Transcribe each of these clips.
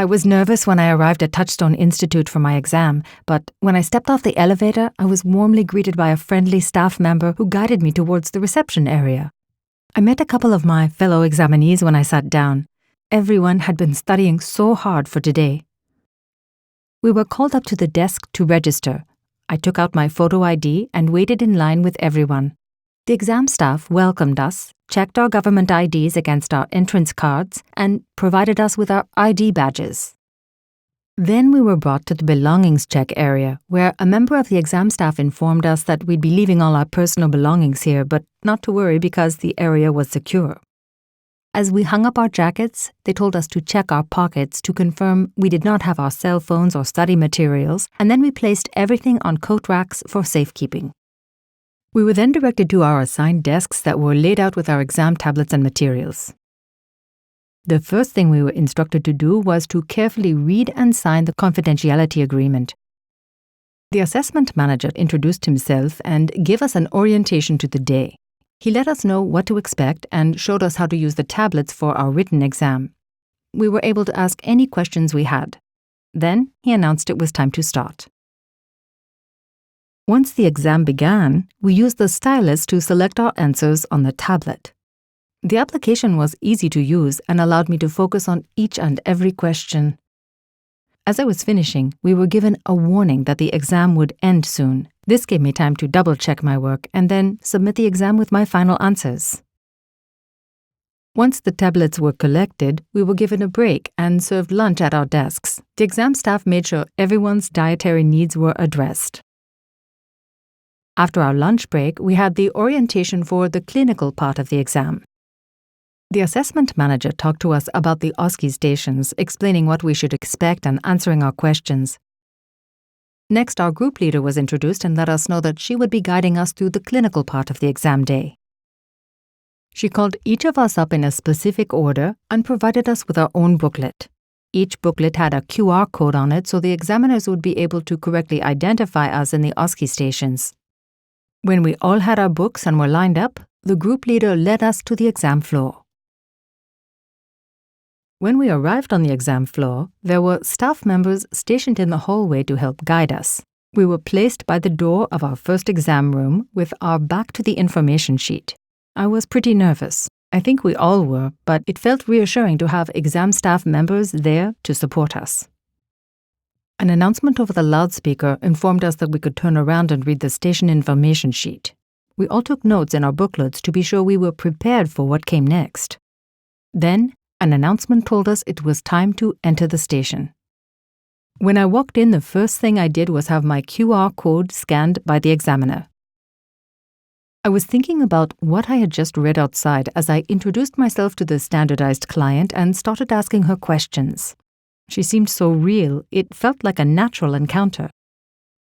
I was nervous when I arrived at Touchstone Institute for my exam, but when I stepped off the elevator, I was warmly greeted by a friendly staff member who guided me towards the reception area. I met a couple of my fellow examinees when I sat down. Everyone had been studying so hard for today. We were called up to the desk to register. I took out my photo ID and waited in line with everyone. The exam staff welcomed us, checked our government IDs against our entrance cards, and provided us with our ID badges. Then we were brought to the belongings check area, where a member of the exam staff informed us that we'd be leaving all our personal belongings here, but not to worry because the area was secure. As we hung up our jackets, they told us to check our pockets to confirm we did not have our cell phones or study materials, and then we placed everything on coat racks for safekeeping. We were then directed to our assigned desks that were laid out with our exam tablets and materials. The first thing we were instructed to do was to carefully read and sign the Confidentiality Agreement. The assessment manager introduced himself and gave us an orientation to the day. He let us know what to expect and showed us how to use the tablets for our written exam. We were able to ask any questions we had. Then he announced it was time to start. Once the exam began, we used the stylus to select our answers on the tablet. The application was easy to use and allowed me to focus on each and every question. As I was finishing, we were given a warning that the exam would end soon. This gave me time to double-check my work and then submit the exam with my final answers. Once the tablets were collected, we were given a break and served lunch at our desks. The exam staff made sure everyone's dietary needs were addressed. After our lunch break, we had the orientation for the clinical part of the exam. The assessment manager talked to us about the OSCE stations, explaining what we should expect and answering our questions. Next, our group leader was introduced and let us know that she would be guiding us through the clinical part of the exam day. She called each of us up in a specific order and provided us with our own booklet. Each booklet had a QR code on it so the examiners would be able to correctly identify us in the OSCE stations. When we all had our books and were lined up, the group leader led us to the exam floor. When we arrived on the exam floor, there were staff members stationed in the hallway to help guide us. We were placed by the door of our first exam room with our back to the information sheet. I was pretty nervous. I think we all were, but it felt reassuring to have exam staff members there to support us. An announcement over the loudspeaker informed us that we could turn around and read the station information sheet. We all took notes in our booklets to be sure we were prepared for what came next. Then, an announcement told us it was time to enter the station. When I walked in, the first thing I did was have my QR code scanned by the examiner. I was thinking about what I had just read outside as I introduced myself to the standardized client and started asking her questions. She seemed so real, it felt like a natural encounter.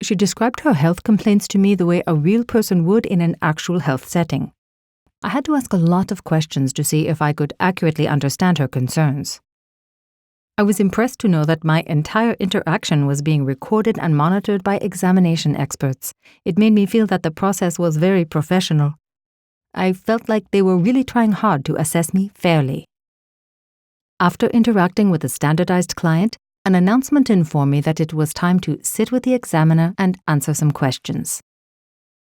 She described her health complaints to me the way a real person would in an actual health setting. I had to ask a lot of questions to see if I could accurately understand her concerns. I was impressed to know that my entire interaction was being recorded and monitored by examination experts. It made me feel that the process was very professional. I felt like they were really trying hard to assess me fairly. After interacting with the standardized client, an announcement informed me that it was time to sit with the examiner and answer some questions.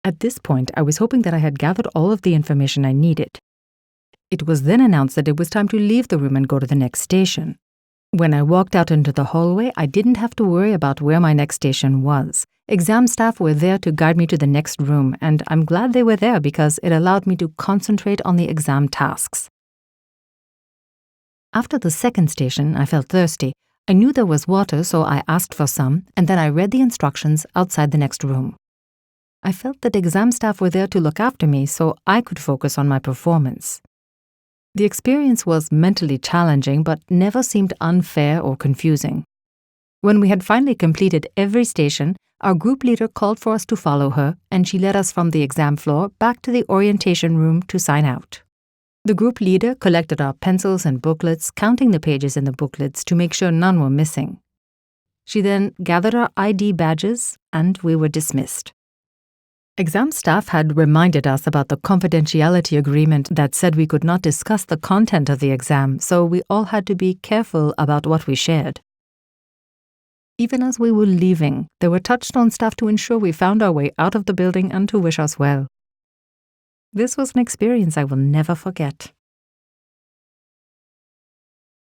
At this point, I was hoping that I had gathered all of the information I needed. It was then announced that it was time to leave the room and go to the next station. When I walked out into the hallway, I didn't have to worry about where my next station was. Exam staff were there to guide me to the next room, and I'm glad they were there because it allowed me to concentrate on the exam tasks. After the second station, I felt thirsty. I knew there was water, so I asked for some, and then I read the instructions outside the next room. I felt that exam staff were there to look after me so I could focus on my performance. The experience was mentally challenging but never seemed unfair or confusing. When we had finally completed every station, our group leader called for us to follow her, and she led us from the exam floor back to the orientation room to sign out. The group leader collected our pencils and booklets, counting the pages in the booklets to make sure none were missing. She then gathered our ID badges, and we were dismissed. Exam staff had reminded us about the confidentiality agreement that said we could not discuss the content of the exam, so we all had to be careful about what we shared. Even as we were leaving, there were Touchstone staff to ensure we found our way out of the building and to wish us well. This was an experience I will never forget.